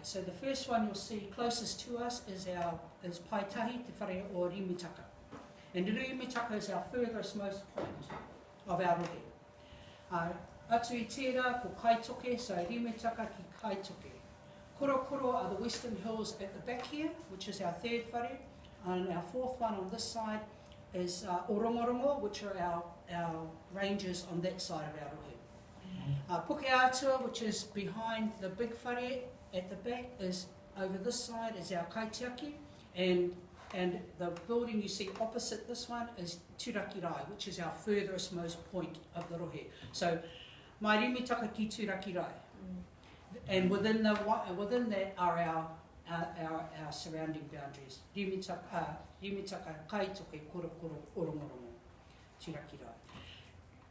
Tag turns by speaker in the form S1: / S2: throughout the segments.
S1: So the first one you'll see closest to us is Paitahi, Te Whare o Rimitaka. And Rimitaka is our furthest most point of our rohe. Atu I tērā ko Kaitoke, so Rimitaka ki Kaitoke. Korokoro are the Western Hills at the back here, which is our third whare. And our fourth one on this side is Orongorongo, which are our ranges on that side of our rohe. Pukeatua, which is behind the big whare at the back, is over this side is our Kaitiaki, and the building you see opposite this one is Turakirai, which is our furthest most point of the rohe. So, mai Rimitaka ki Turakirai. And within that are our surrounding boundaries. Rimitaka, Kaitoke, Korokoro, Orongorongo, Turakirai.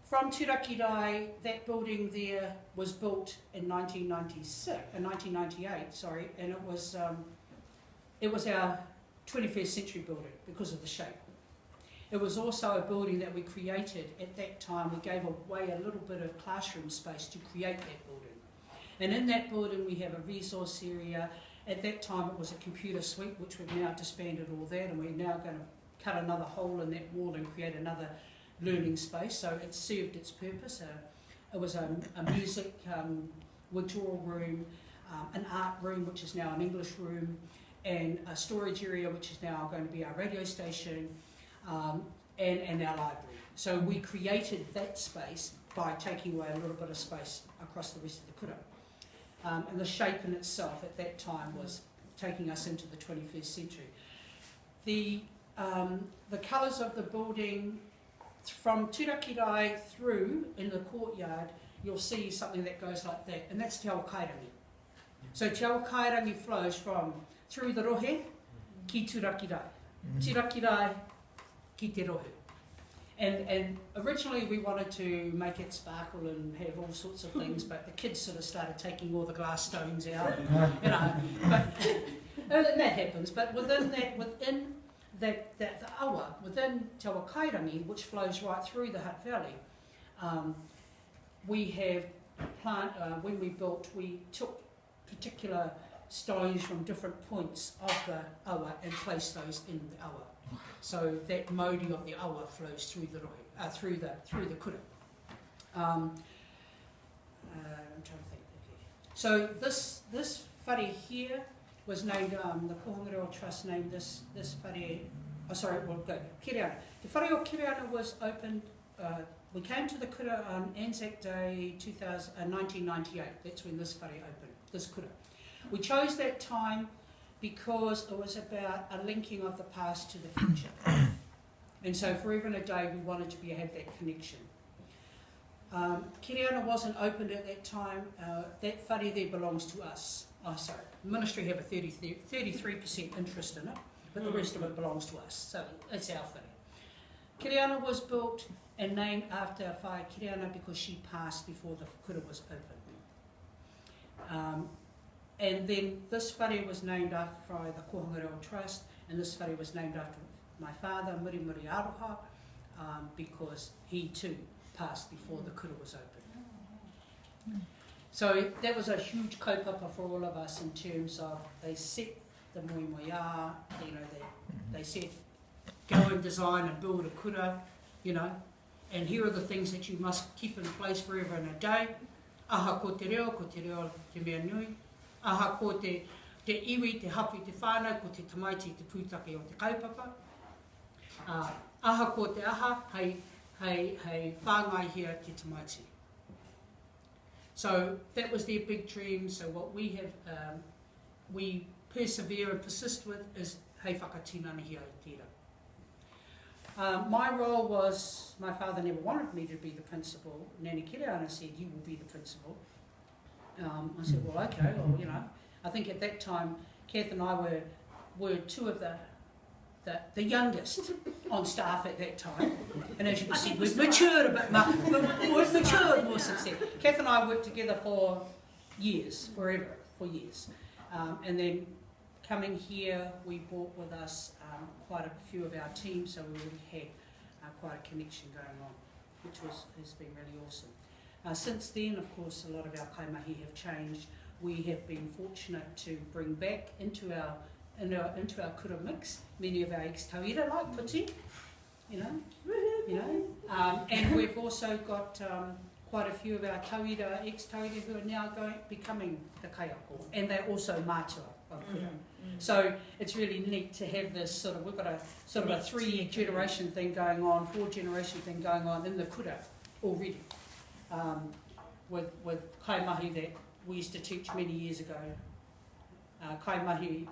S1: From Turakirai, that building there was built in 1998, sorry, and it was our 21st century building because of the shape. It was also a building that we created at that time. We gave away a little bit of classroom space to create that building. And in that building we have a resource area. At that time it was a computer suite, which we've now disbanded all that, and we're now going to cut another hole in that wall and create another learning space. So it served its purpose. It was a music withdrawal room, an art room, which is now an English room, and a storage area, which is now going to be our radio station, and our library. So we created that space by taking away a little bit of space across the rest of the kura. And the shape in itself at that time was taking us into the 21st century. The colours of the building, from Turakirai through in the courtyard, you'll see something that goes like that, and that's Te Awa Kairangi. So Te Awa Kairangi flows from through the rohe ki Turakirai, Turakirai ki te rohe. And originally we wanted to make it sparkle and have all sorts of things, but the kids sort of started taking all the glass stones out, you know. But and that happens. But within the awa, within Te Awa Kairangi, which flows right through the Hutt Valley, we have when we built, we took particular stones from different points of the awa and placed those in the awa. So that mauri of the awa flows through the rohe, through the kura. I'm trying to think. Okay. So this whare here was named, the Kohanga Reo Trust named this whare. Oh, sorry, we'll go. Kiriana. The whare o Kiriana was opened. We came to the kura on Anzac Day 1998. That's when this whare opened. This kura. We chose that time because it was about a linking of the past to the future. And so Forever and a Day, we wanted to have that connection. Kiriana wasn't opened at that time. That whare there belongs to us. Oh, sorry. The ministry have a 33% interest in it, but the rest of it belongs to us. So it's our whare. Kiriana was built and named after Whae Kiriana because she passed before the kura was opened. And then this whare was named after the Kohanga Reo Trust, and this whare was named after my father, Muri Muri Aroha, because he too passed before the kura was opened. So that was a huge kaupapa for all of us in terms of they set the moimoia, you know, they said go and design and build a kura, you know, and here are the things that you must keep in place forever and a day. Aha ko te reo te mea nui. Aha ko te iwi, te hapu, te whānau, ko te tamaiti, te pūtake o te kaupapa. Aha ko te aha, hei whāngai hia te tamaiti. So that was their big dream. So what we have, we persevere and persist with is hei whakatinana hia i tira. My role was, my father never wanted me to be the principal. Nani Kiriana said, you will be the principal. I said, well, okay, well, you know, I think at that time, Kath and I were two of the youngest on staff at that time. And as you can see, we've matured a bit, we've matured more since then. Kath and I worked together for years, for years. And then coming here, we brought with us quite a few of our team, so we already had quite a connection going on, which has been really awesome. Since then, of course, a lot of our kaimahi have changed. we have been fortunate to bring back into our kura mix many of our ex-tauira like Puti, and we've also got quite a few of our ex-tauira who are now becoming the kaiako, and they're also mātua of kura. So it's really neat to have this we've got a 3-generation thing going on, 4-generation thing going on in the kura already, with kaimahi that we used to teach many years ago, kaimahi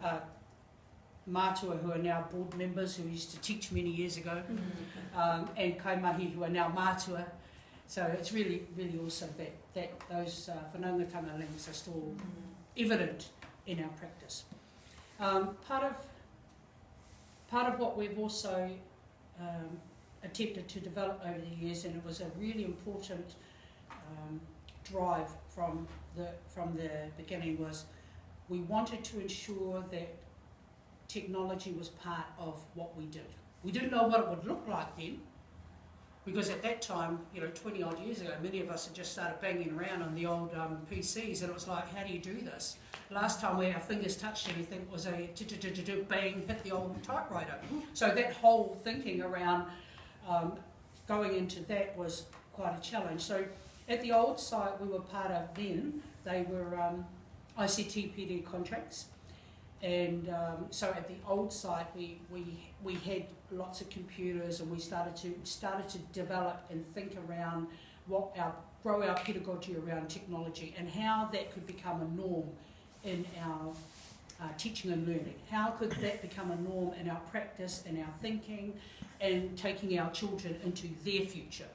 S1: mātua who are now board members who used to teach many years ago, and kaimahi who are now mātua. So it's really, really awesome that those whanaungatanga links are still evident in our practice. Part of what we've also attempted to develop over the years, and it was a really important drive from the beginning, was we wanted to ensure that technology was part of what we did. We didn't know what it would look like then, because at that time, 20 odd years ago, many of us had just started banging around on the old PCs, and it was like, how do you do this? Last time our fingers touched anything was a bang, hit the old typewriter. So that whole thinking around going into that was quite a challenge. So at the old site we were part of then, they were ICT PD contracts. And so at the old site we had lots of computers, and we started to develop and think around grow our pedagogy around technology and how that could become a norm in our teaching and learning. How could that become a norm in our practice, in our thinking, and taking our children into their future.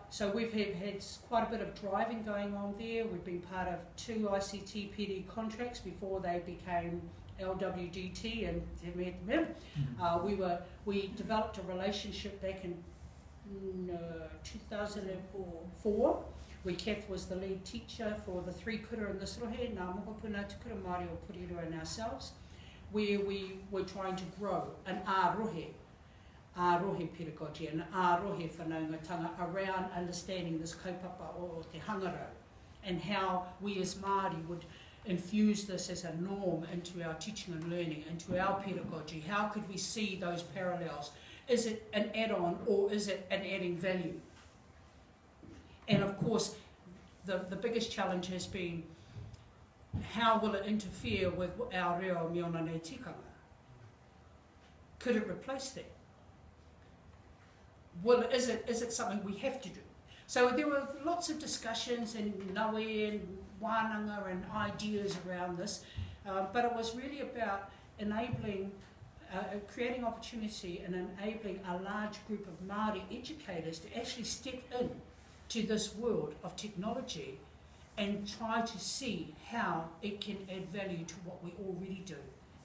S1: So we've had quite a bit of driving going on there. We've been part of 2 ICT PD contracts before they became LWDT and we developed a relationship back in 2004. where Kath was the lead teacher for the 3 kura in this rohe, Ngā Mokopuna, Te Kura Māori o Puriru and ourselves, where we were trying to grow an ārohe pedagogy, an ārohe whanaungatanga around understanding this kaupapa o te hangaro, and how we as Māori would infuse this as a norm into our teaching and learning, into our pedagogy. How could we see those parallels? Is it an add-on or is it an adding value? And of course, the biggest challenge has been, how will it interfere with our reo miona nei tikanga? Could it replace that? Is it something we have to do? So there were lots of discussions and naue and wānanga and ideas around this, but it was really about enabling, creating opportunity and enabling a large group of Māori educators to actually step in to this world of technology and try to see how it can add value to what we already do,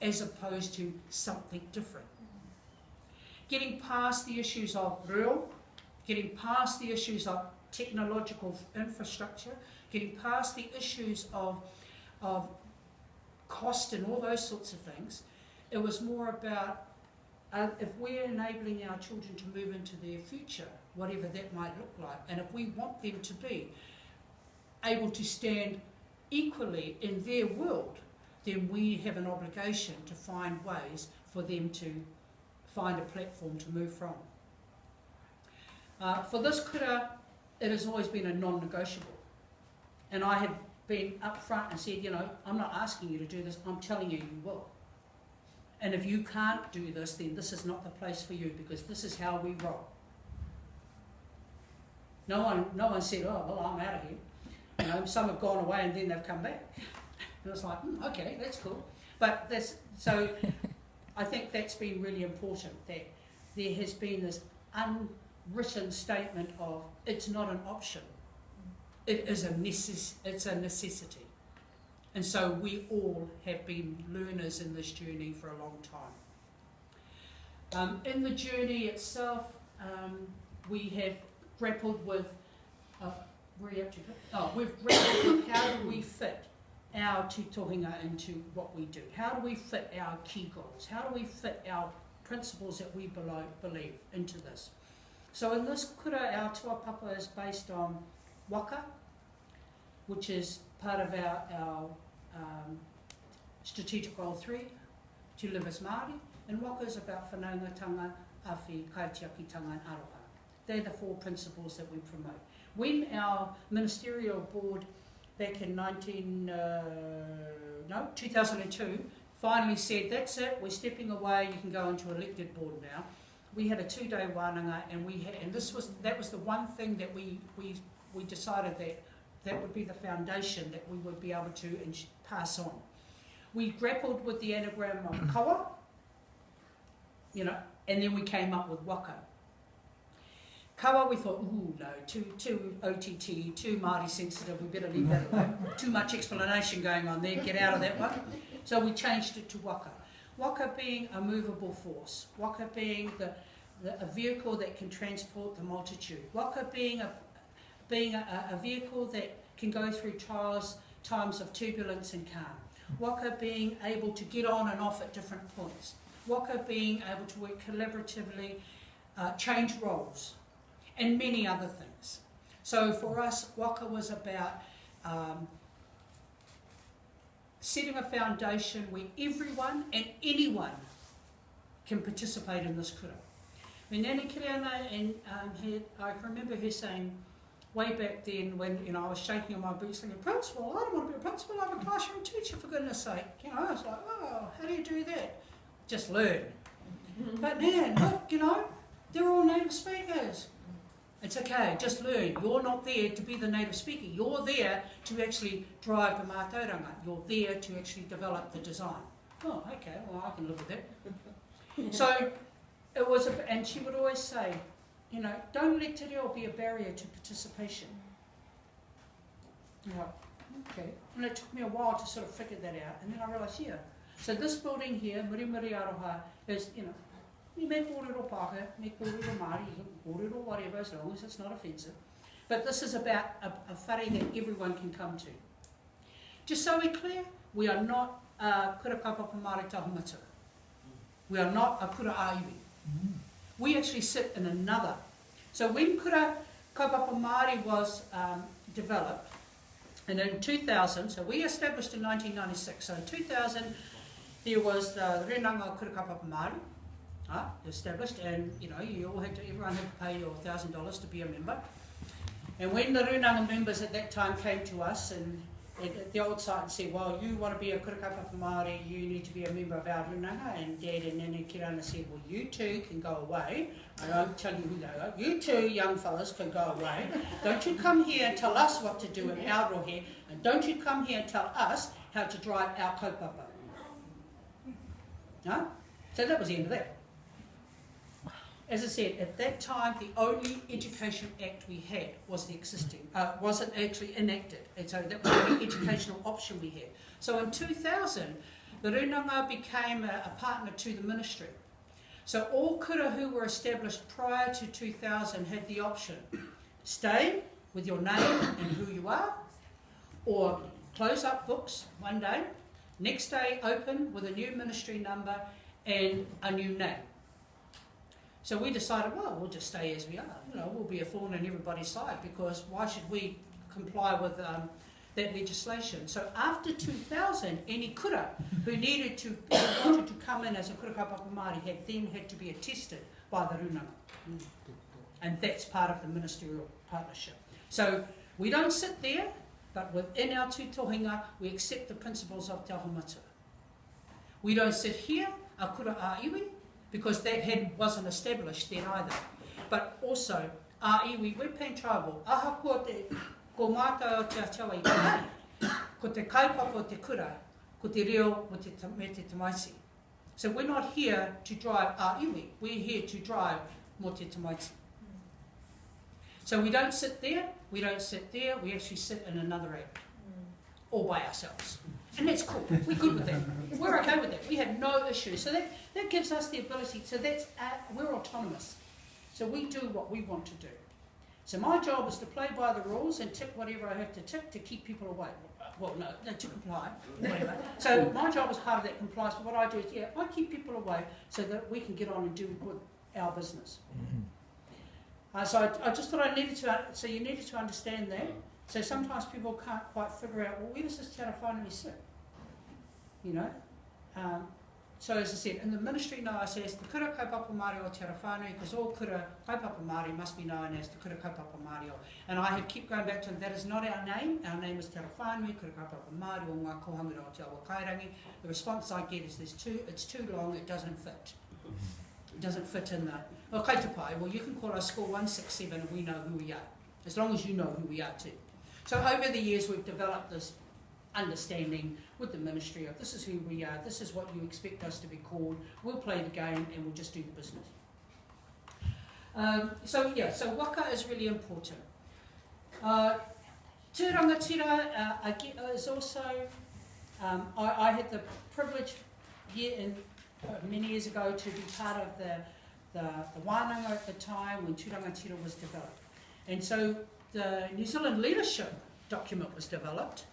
S1: as opposed to something different. Getting past the issues of reo, getting past the issues of technological infrastructure, getting past the issues of cost and all those sorts of things. It was more about if we're enabling our children to move into their future, whatever that might look like, and if we want them to be able to stand equally in their world, then we have an obligation to find ways for them to find a platform to move from. For this kura, it has always been a non-negotiable. And I had been up front and said, I'm not asking you to do this, I'm telling you you will. And if you can't do this, then this is not the place for you, because this is how we roll. No one said, oh, well, I'm out of here. Some have gone away and then they've come back. And it's like, okay, that's cool. But so I think that's been really important, that there has been this unwritten statement of, it's not an option. It is it's a necessity. And so we all have been learners in this journey for a long time. In the journey itself, we have grappled with, we've grappled with how do we fit our tutohinga into what we do? How do we fit our key goals? How do we fit our principles that we believe into this? So in this kura, our tuapapa is based on waka, which is part of our strategic goal 3, to live as Māori, and waka is about whanaungatanga, awhi, kaitiakitanga and aroha. They're the 4 principles that we promote. When our ministerial board back in 2002 finally said, that's it, we're stepping away, you can go into elected board now, we had a 2-day wānanga, and that was the one thing that we decided that would be the foundation that we would be able to pass on. We grappled with the anagram of kawa, and then we came up with waka. Kawa, we thought, ooh, no, too OTT, too Māori sensitive, we better leave that alone. Too much explanation going on there, get out of that one. So we changed it to waka. Waka being a movable force. Waka being a vehicle that can transport the multitude. Waka being a vehicle that can go through times of turbulence and calm. Waka being able to get on and off at different points. Waka being able to work collaboratively, change roles, and many other things. So for us, waka was about setting a foundation where everyone and anyone can participate in this kura. When Nana Kiriana I remember her saying way back then when I was shaking on my boots thinking, principal, I don't want to be a principal, I'm a classroom teacher for goodness sake. I was like, oh, how do you do that? Just learn. But man, look, they're all native speakers. It's okay, just learn. You're not there to be the native speaker. You're there to actually drive the mātauranga. You're there to actually develop the design. Oh, okay, well, I can live with that. So it was, and she would always say, don't let te reo be a barrier to participation. Okay. And it took me a while to sort of figure that out, and then I realised, yeah. So this building here, Mirimiri Aroha, is, me kōrero Pākehā, me kōrero Māori, kōrero whatever, as long as it's not offensive. But this is about a whare that everyone can come to. Just so we're clear, we are not a kura kaupapa Māori tahumatua. We are not a kura āiwi. We actually sit in another. So when kura kaupapa Māori was developed, and in 2000, so we established in 1996, so in 2000 there was the Renanga Kura Kaupapa Māori established, and everyone had to pay your $1,000 to be a member. And when the Runanga members at that time came to us and at the old site and said, well, you want to be a Kura Kaupapa Māori, you need to be a member of our Runanga, and Dad and Nana Kirana said, well, you two can go away. I won't tell you who they are. You two young fellas can go away. Don't you come here and tell us what to do in our rohe, and don't you come here and tell us how to drive our kaupapa. No? So that was the end of that. As I said, at that time, the only Education Act we had was the existing, wasn't actually enacted, and so that was the only educational option we had. So in 2000, the Runanga became a partner to the ministry. So all kura who were established prior to 2000 had the option, stay with your name and who you are, or close up books one day, next day open with a new ministry number and a new name. So we decided, well, we'll just stay as we are. We'll be a thorn in everybody's side, because why should we comply with that legislation? So after 2000, any kura who wanted to come in as a kura kaupapa Māori had to be attested by the Runanga. And that's part of the ministerial partnership. So we don't sit there, but within our two tohinga, we accept the principles of Te Ahumatua. We don't sit here, a kura āiwi, because that wasn't established then either. But also, āiwi, we're pan-tribal. Aha ko mātou o te atawa i kura, ko te kaupapa o te kura, ko te reo me te tamaiti. So we're not here to drive āiwi, we're here to drive mo te tamaiti. So we don't sit there, we actually sit in another act, all by ourselves. And that's cool, we're good with that. We're okay with that, we have no issue. So that gives us the ability, so we're autonomous. So we do what we want to do. So my job is to play by the rules and tick whatever I have to tick to keep people away. Well, no, to comply, whatever. So my job is part of that compliance, but what I do is, I keep people away so that we can get on and do our business. So I just thought you needed to understand that. So sometimes people can't quite figure out, well, where does this te ara whānui sit? You know? So as I said, in the ministry now I say it's the kura kaupapa Māori o te ara whānui, because all kura kaupapa Māori must be known as the kura kaupapa Māori o. And I have kept going back to that is not our name is te ara whānui, kura kaupapa Māori o ngā kohanga o te awa kairangi. The response I get is it's too long, it doesn't fit. It doesn't fit in the, well, kaitapai, well you can call our school 167 and we know who we are, as long as you know who we are too. So over the years we've developed this understanding with the ministry of this is who we are, this is what you expect us to be called, we'll play the game and we'll just do the business. So waka is really important. Te rangatira is also, I had the privilege many years ago to be part of the wānanga at the time when Te rangatira was developed. And so the New Zealand leadership document was developed,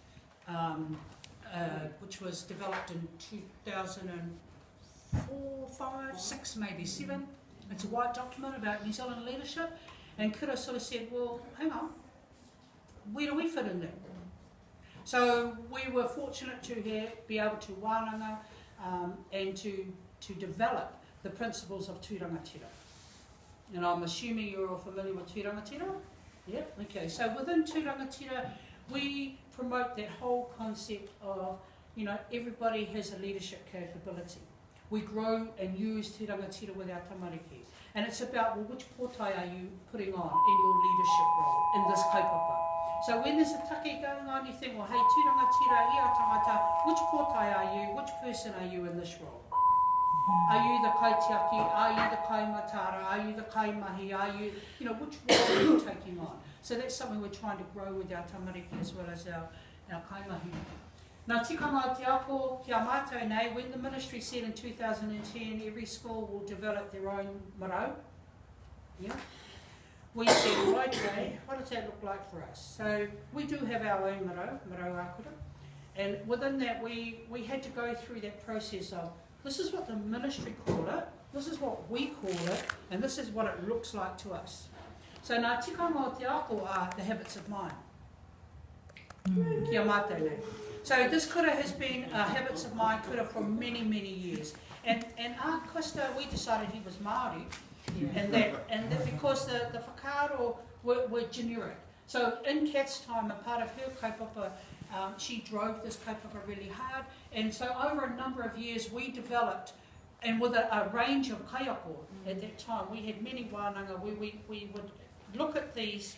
S1: which was developed in 2004, 5, 6, maybe 7. It's a white document about New Zealand leadership. And Kura sort of said, well, hang on, where do we fit in there? So we were fortunate to be able to wānanga and to develop the principles of Te rangatira. And I'm assuming you're all familiar with Te rangatira? Yeah, okay. So within Te rangatira, we promote that whole concept of, you know, everybody has a leadership capability. We grow and use Te rangatira with our tamariki. And it's about, well, which pōtai are you putting on in your leadership role in this kaupapa? So when there's a take going on, you think, well, hey, Te rangatira, ia tangata, which pōtai are you, which person are you in this role? Are you the kaitiaki, are you the kaimatara, are you the kaimahi, are you, you know, which role are you taking on? So that's something we're trying to grow with our tamariki as well as our kaimahi. Nā tikanga te ako kia mātou nei, when the ministry said in 2010 every school will develop their own marae, yeah, we said, right, okay, what does that look like for us? So we do have our own marae ākura, and within that we had to go through that process of, this is what the ministry call it, this is what we call it, and this is what it looks like to us. So nā tikanga o te ako are the habits of mind. Kia mātou nei. So this kura has been habits of mind kura for many, many years. And Costa, we decided he was Māori, and that because the whakaaro were generic. So in Kath's time, a part of her kaupapa, she drove this kaupapa really hard, and so over a number of years we developed, and with a range of kaiako at that time, we had many wānanga, we would look at these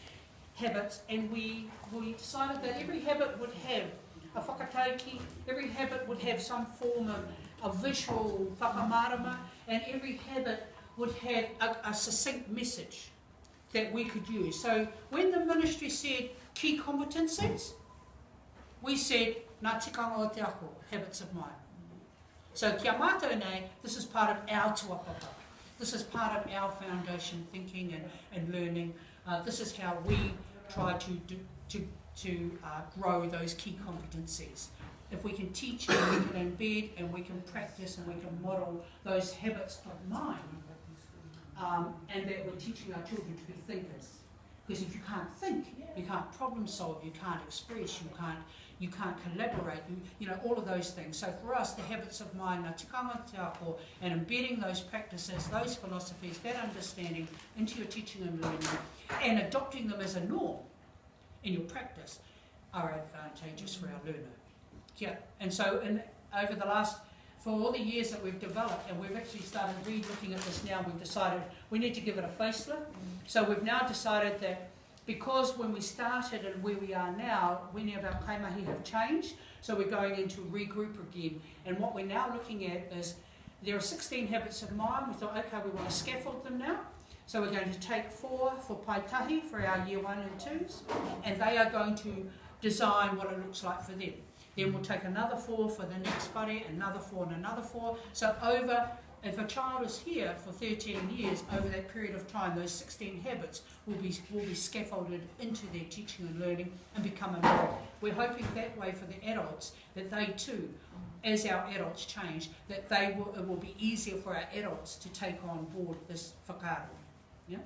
S1: habits, and we decided that every habit would have a whakataiki, every habit would have some form of a visual whakamārama, and every habit would have a succinct message that we could use. So when the ministry said key competencies, we said nā tikanga o te ako, habits of mind. So kia mātou nei, this is part of our tuapapa. This is part of our foundation thinking and learning. This is how we try to grow those key competencies. If we can teach and we can embed and we can practice and we can model those habits of mind, and that we're teaching our children to be thinkers. Because if you can't think, you can't problem solve, you can't express, you can't collaborate, you know, all of those things. So for us, the habits of mind, ngā tikanga te ako, and embedding those practices, those philosophies, that understanding into your teaching and learning, and adopting them as a norm in your practice are advantageous for our learner. Yeah. And so over the last, for all the years that we've developed, and we've actually started re-looking at this now, we've decided we need to give it a facelift. So we've now decided that because when we started and where we are now, many of our kaimahi have changed, so we're going into regroup again. And what we're now looking at is, there are 16 habits of mind. We thought, okay, we want to scaffold them now. So we're going to take 4 for Paitahi, for our year 1 and 2s, and they are going to design what it looks like for them. Then we'll take another 4 for the next whare, another 4 and another 4. So if a child is here for 13 years, over that period of time, those 16 habits will be scaffolded into their teaching and learning and become a model. We're hoping that way for the adults, that they too, as our adults change, that it will be easier for our adults to take on board this whakaaro. Yeah?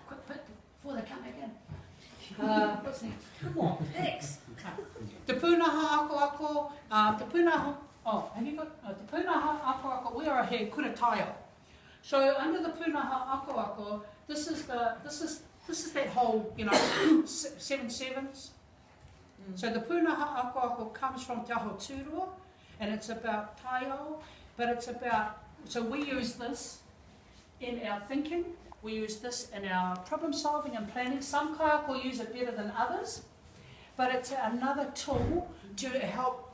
S1: Quick bit before they come back in. What's next?
S2: Come on, next.
S1: Te pūnaha ako ako, te pūnaha, oh, have you got, te pūnaha ako ako, we are he kura taio. So under the pūnaha ako ako, this is that whole, you know, 7 sevens. So the pūnaha ako ako comes from Te Aho Tūroa, and it's about taio, but it's about, so we use this in our thinking, we use this in our problem solving and planning. Some kaiako use it better than others, but it's another tool to help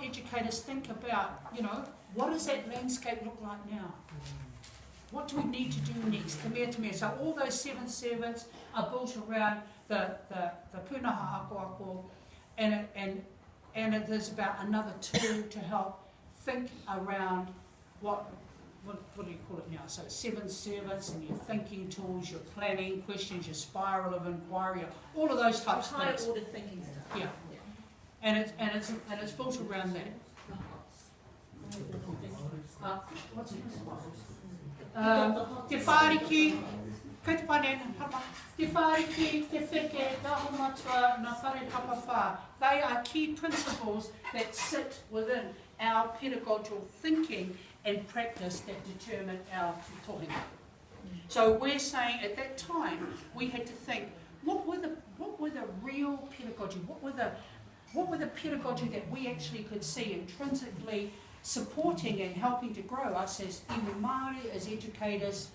S1: educators think about, you know, what does that landscape look like now? What do we need to do next? Te mea. So all those 7 sevens are built around the pūnaha ako ako, and it is about another tool to help think around what do you call it now? So 7 sevens and your thinking tools, your planning questions, your spiral of inquiry, all of those types of
S2: High
S1: things.
S2: order thinking stuff.
S1: Yeah. And it's built around that. What's next? Te whāriki, kei te pane, te whāriki, te wheke, te aho matua, ngā whare kapawha. They are key principles that sit within our pedagogical thinking and practice that determine our tohunga. So we're saying at that time we had to think, what were the real pedagogy? What were the pedagogy that we actually could see intrinsically supporting and helping to grow us as iwi Māori, as educators,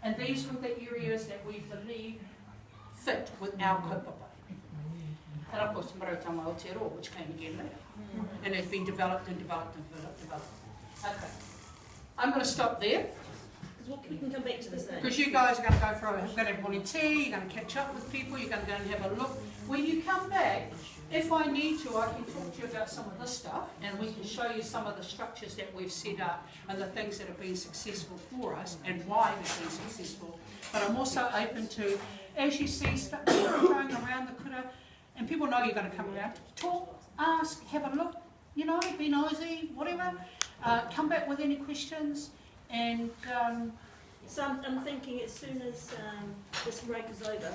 S1: and these were the areas that we believe fit with our kaupapa. And of course, Marautama Aotearoa, which came again later, and has been developed. Okay, I'm going to stop there.
S2: Because we can come back to this later.
S1: Because you guys are going to go for going to have morning tea, you're going to catch up with people, you're going to go and have a look. When you come back, if I need to, I can talk to you about some of this stuff, and we can show you some of the structures that we've set up and the things that have been successful for us and why they've been successful. But I'm also open to, as you see stuff going around the kura, and people know you're going to come around, talk, ask, have a look, you know, be nosy, whatever. Come back with any questions, and
S2: So I'm thinking as soon as this break is over,